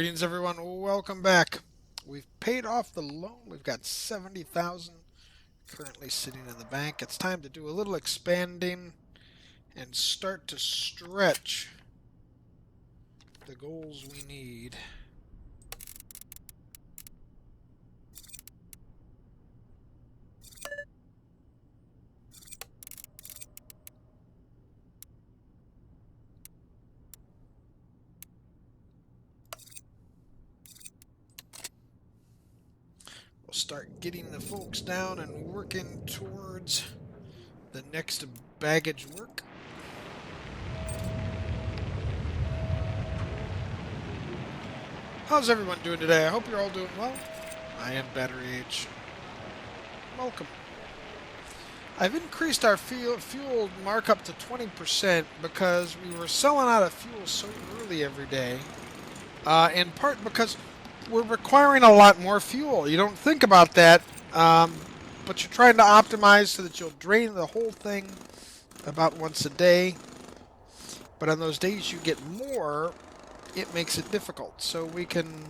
Greetings, everyone. Welcome back. We've paid off the loan. We've got 70,000 currently sitting in the bank. It's time to do a little expanding and start to stretch the goals we need. We'll start getting the folks down and working towards the next baggage work. How's everyone doing today? I hope you're all doing well. I am Battery H. Welcome. I've increased our fuel markup to 20% because we were selling out of fuel so early every day. In part because we're requiring a lot more fuel. You don't think about that, but you're trying to optimize so that you'll drain the whole thing about once a day. But on those days you get more, it makes it difficult. So we can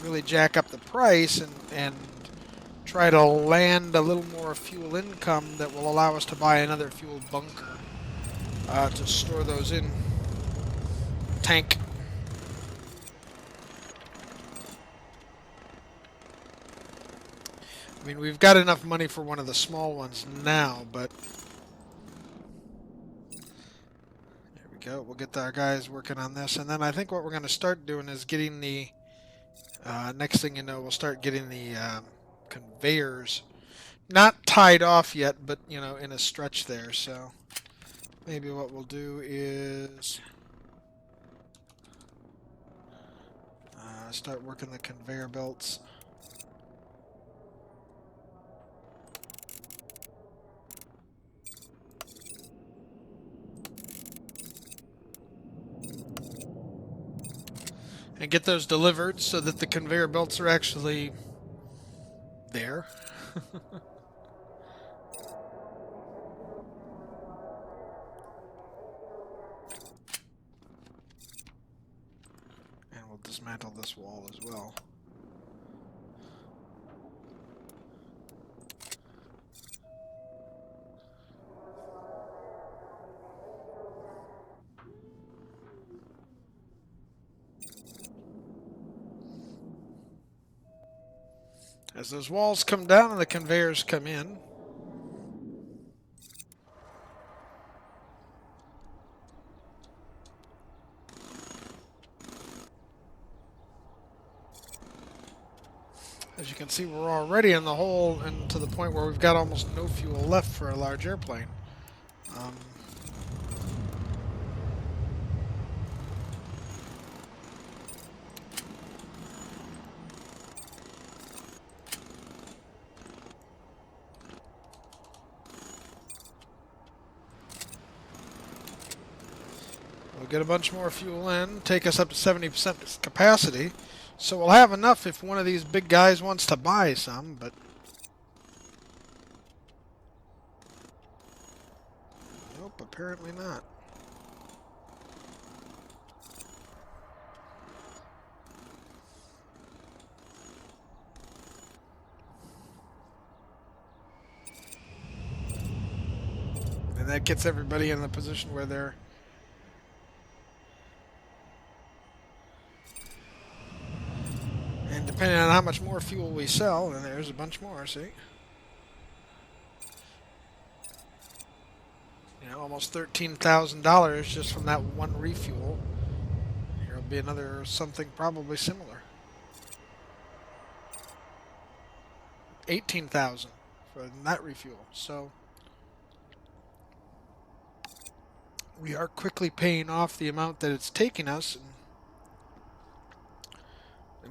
really jack up the price and try to land a little more fuel income that will allow us to buy another fuel bunker to store those in. Tank. I mean, we've got enough money for one of the small ones now, but there we go. We'll get our guys working on this, and then I think what we're going to start doing is getting the next thing you know, we'll start getting the conveyors not tied off yet, but you know, in a stretch there. So maybe what we'll do is start working the conveyor belts. And get those delivered so that the conveyor belts are actually there. And we'll dismantle this wall as well. As those walls come down and the conveyors come in, as you can see, we're already in the hole and to the point where we've got almost no fuel left for a large airplane. We'll get a bunch more fuel in, take us up to 70% capacity. So we'll have enough if one of these big guys wants to buy some, but nope, apparently not. And that gets everybody in the position where they're and depending on how much more fuel we sell, and there's a bunch more, see? You know, almost $13,000 just from that one refuel. Here'll be another something probably similar. 18,000 for that refuel. So we are quickly paying off the amount that it's taking us. And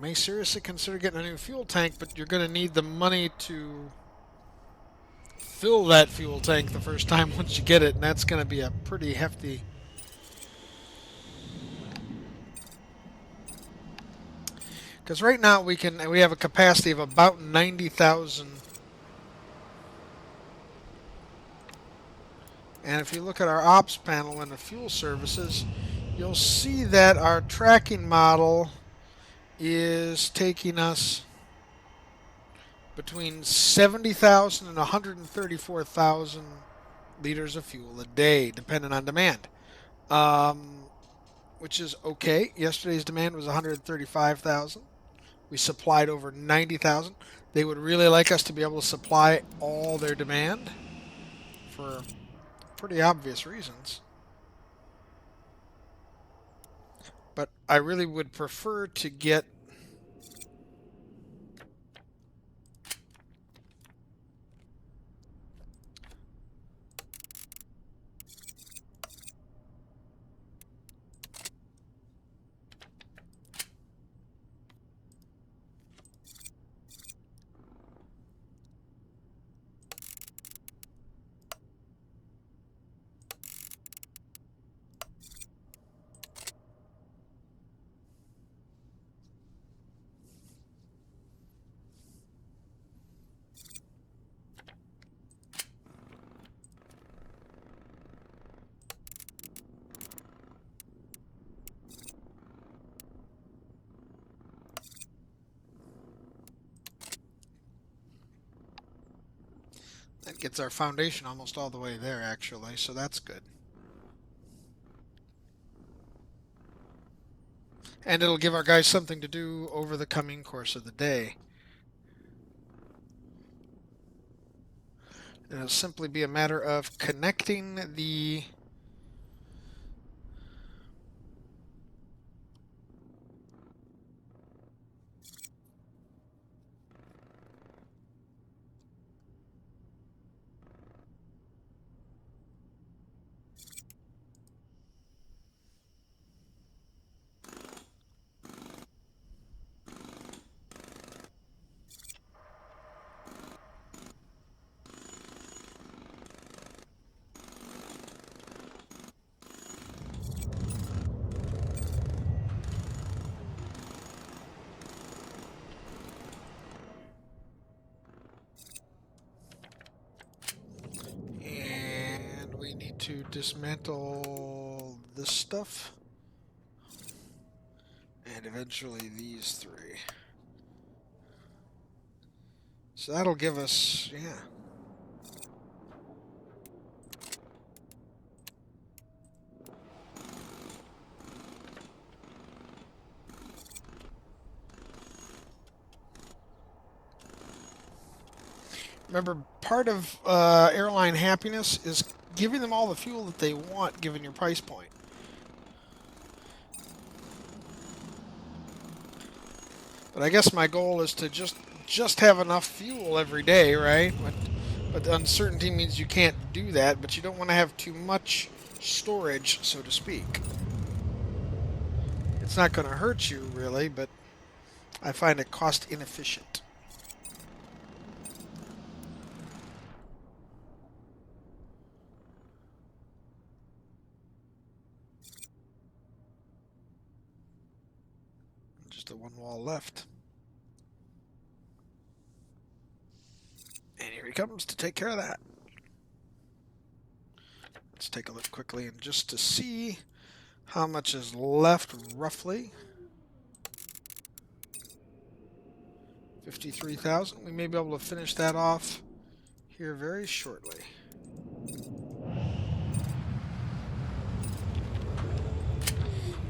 we may seriously consider getting a new fuel tank, but you're going to need the money to fill that fuel tank the first time once you get it, and that's going to be a pretty hefty. Because right now we have a capacity of about 90,000. And if you look at our ops panel in the fuel services, you'll see that our tracking model is taking us between 70,000 and 134,000 liters of fuel a day, depending on demand. Which is okay. Yesterday's demand was 135,000. We supplied over 90,000. They would really like us to be able to supply all their demand for pretty obvious reasons. But I really would prefer to get that gets our foundation almost all the way there, actually, so that's good. And it'll give our guys something to do over the coming course of the day. It'll simply be a matter of connecting the to dismantle this stuff and eventually these three. So that'll give us, yeah. Remember, part of airline happiness is giving them all the fuel that they want, given your price point. But I guess my goal is to just have enough fuel every day, right? But the uncertainty means you can't do that, but you don't want to have too much storage, so to speak. It's not going to hurt you, really, but I find it cost inefficient. Just the one wall left. And here he comes to take care of that. Let's take a look quickly and just to see how much is left roughly. 53,000. We may be able to finish that off here very shortly.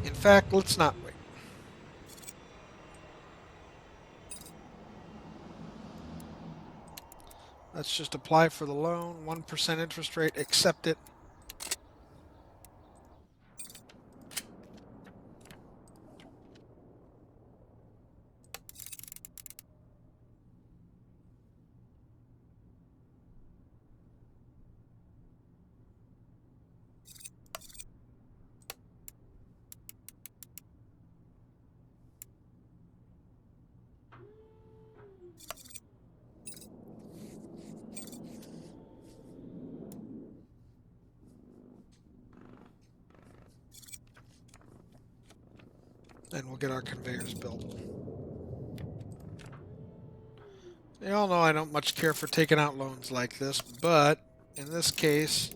In fact, let's not wait. Let's just apply for the loan. 1% interest rate. Accept it. And we'll get our conveyors built. You all know I don't much care for taking out loans like this, but in this case,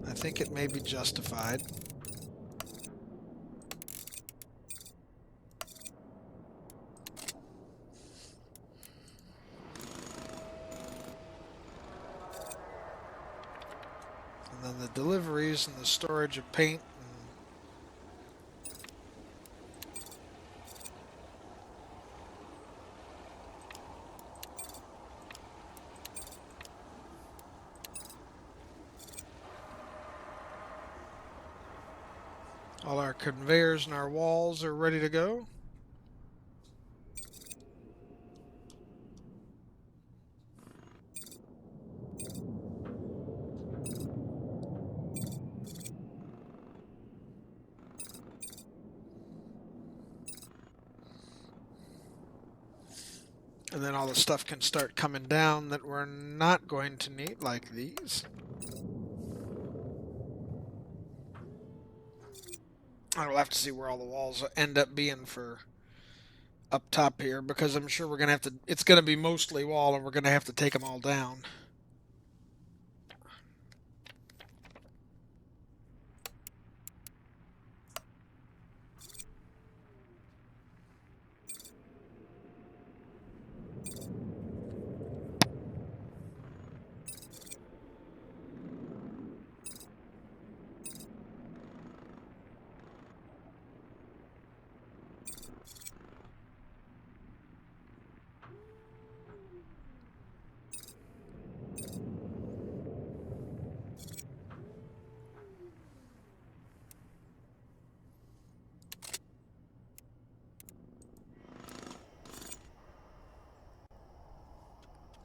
I think it may be justified. And then the deliveries and the storage of paint. All our conveyors and our walls are ready to go. And then all the stuff can start coming down that we're not going to need, like these. I will have to see where all the walls end up being for up top here, because I'm sure we're going to have to, it's going to be mostly wall and we're going to have to take them all down.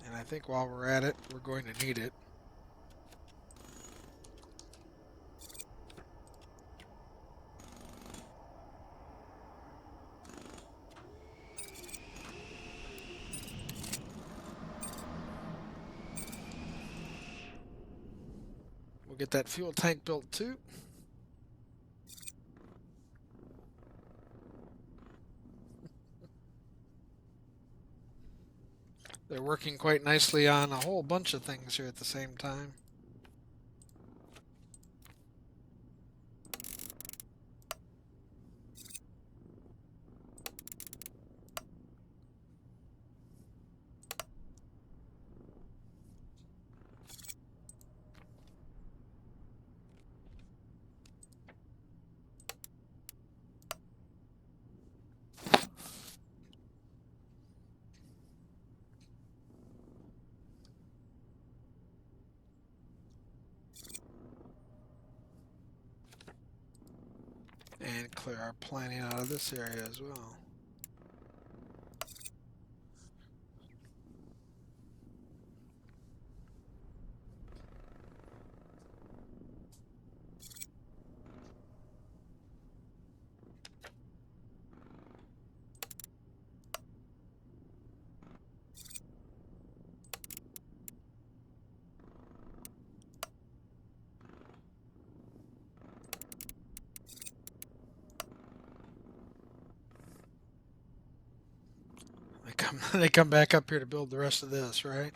And I think while we're at it, we're going to need it. We'll get that fuel tank built too. They're working quite nicely on a whole bunch of things here at the same time. And clear our planning out of this area as well. They come back up here to build the rest of this, right?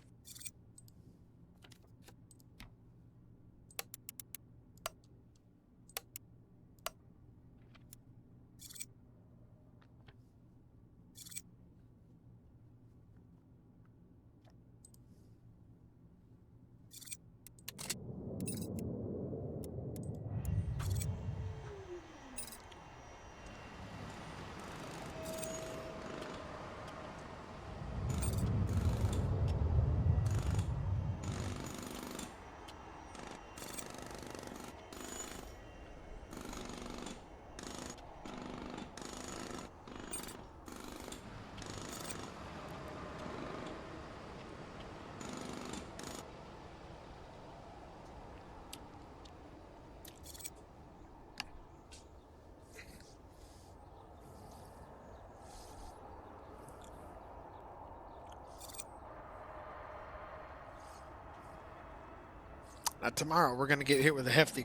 Now tomorrow we're going to get hit with a hefty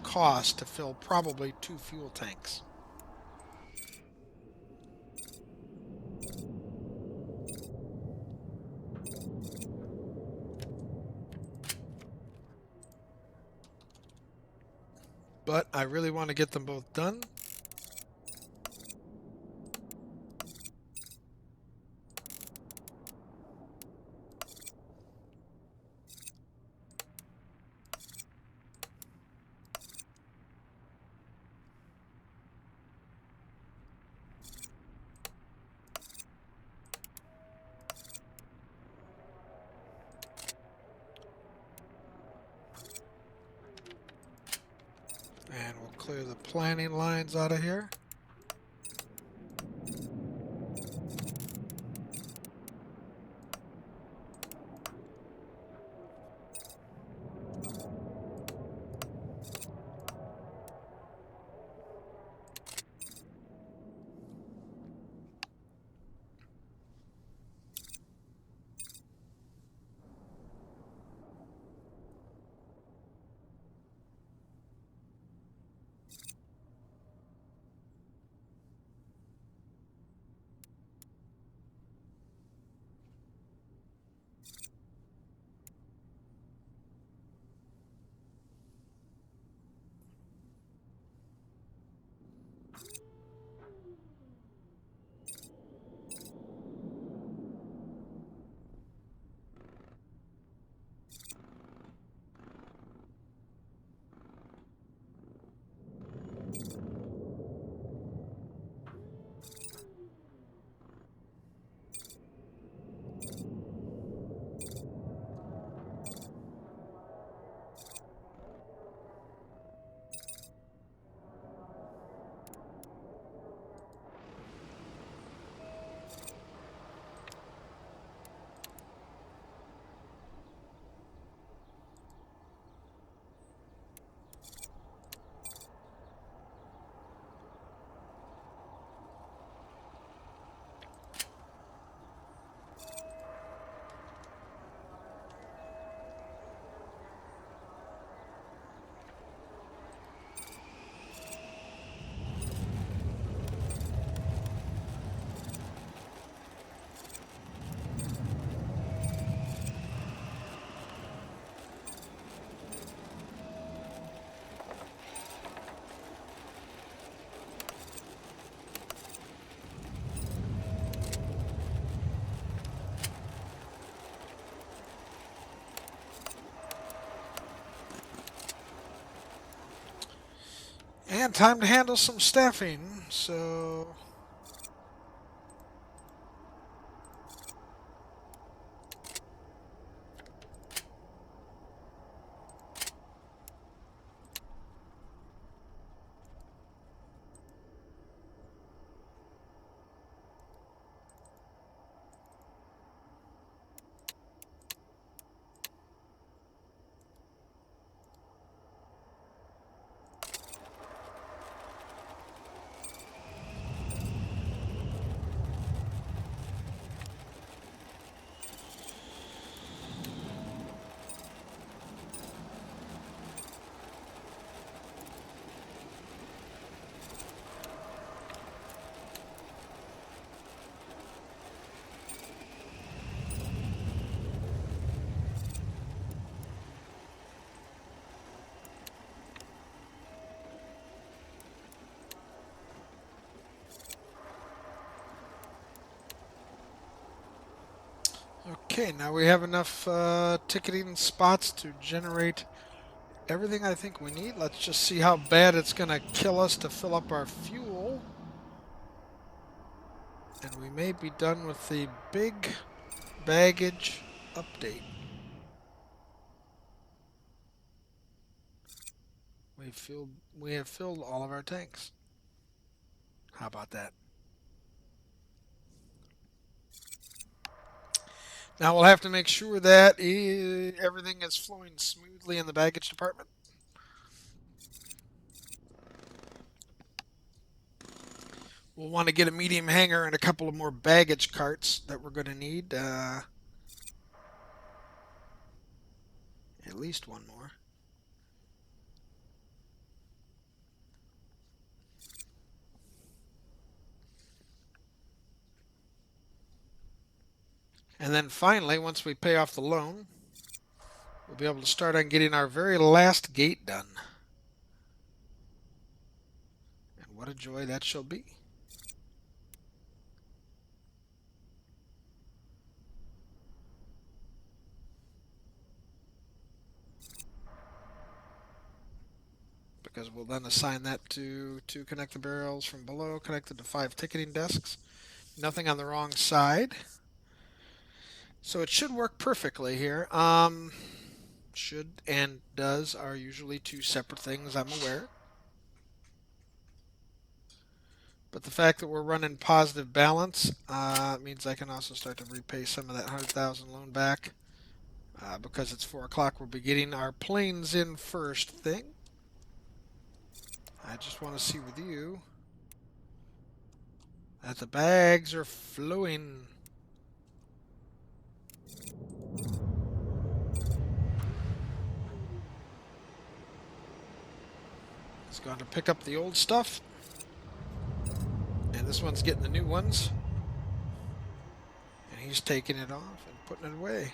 cost to fill probably 2 fuel tanks. But I really want to get them both done. clear the planning lines out of here. And time to handle some staffing. So okay, now we have enough ticketing spots to generate everything I think we need. Let's just see how bad it's going to kill us to fill up our fuel. And we may be done with the big baggage update. We have filled all of our tanks. How about that? Now we'll have to make sure that everything is flowing smoothly in the baggage department. We'll want to get a medium hangar and a couple of more baggage carts that we're going to need. At least one more. And then finally, once we pay off the loan, we'll be able to start on getting our very last gate done. And what a joy that shall be. Because we'll then assign that to connect the barrels from below, connected to 5 ticketing desks. Nothing on the wrong side. So it should work perfectly here. Should and does are usually two separate things, I'm aware. But the fact that we're running positive balance means I can also start to repay some of that 100,000 loan back. Because it's 4 o'clock, we'll be getting our planes in first thing. I just want to see with you that the bags are flowing. It's going to pick up the old stuff. And this one's getting the new ones. And he's taking it off and putting it away.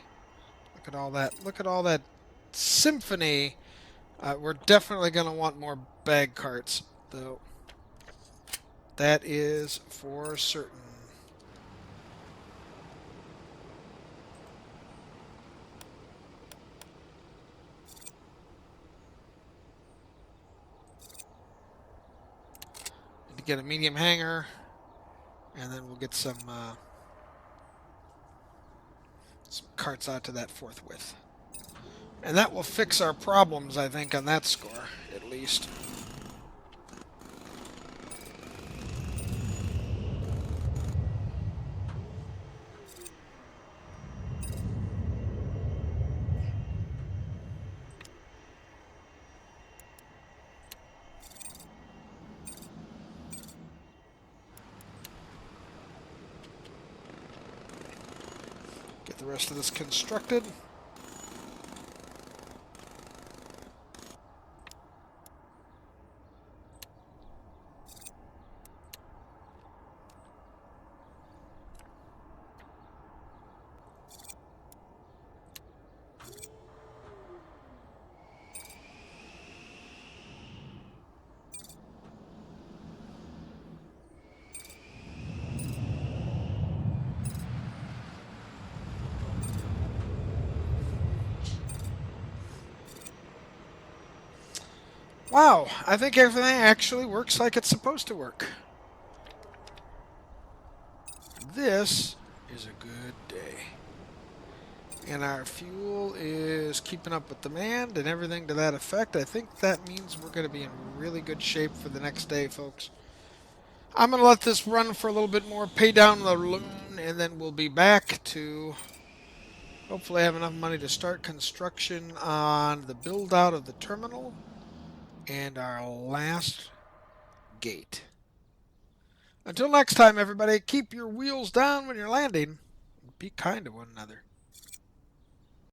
Look at all that. Look at all that symphony. We're definitely going to want more bag carts, though. That is for certain. Need to get a medium hanger, and then we'll get some carts out to that forthwith. And that will fix our problems, I think, on that score, at least. Get the rest of this constructed. Wow, I think everything actually works like it's supposed to work. This is a good day. And our fuel is keeping up with demand and everything to that effect. I think that means we're going to be in really good shape for the next day, folks. I'm going to let this run for a little bit more, pay down the loan, and then we'll be back to hopefully have enough money to start construction on the build out of the terminal and our last gate. Until next time, everybody, keep your wheels down when you're landing. Be kind to one another.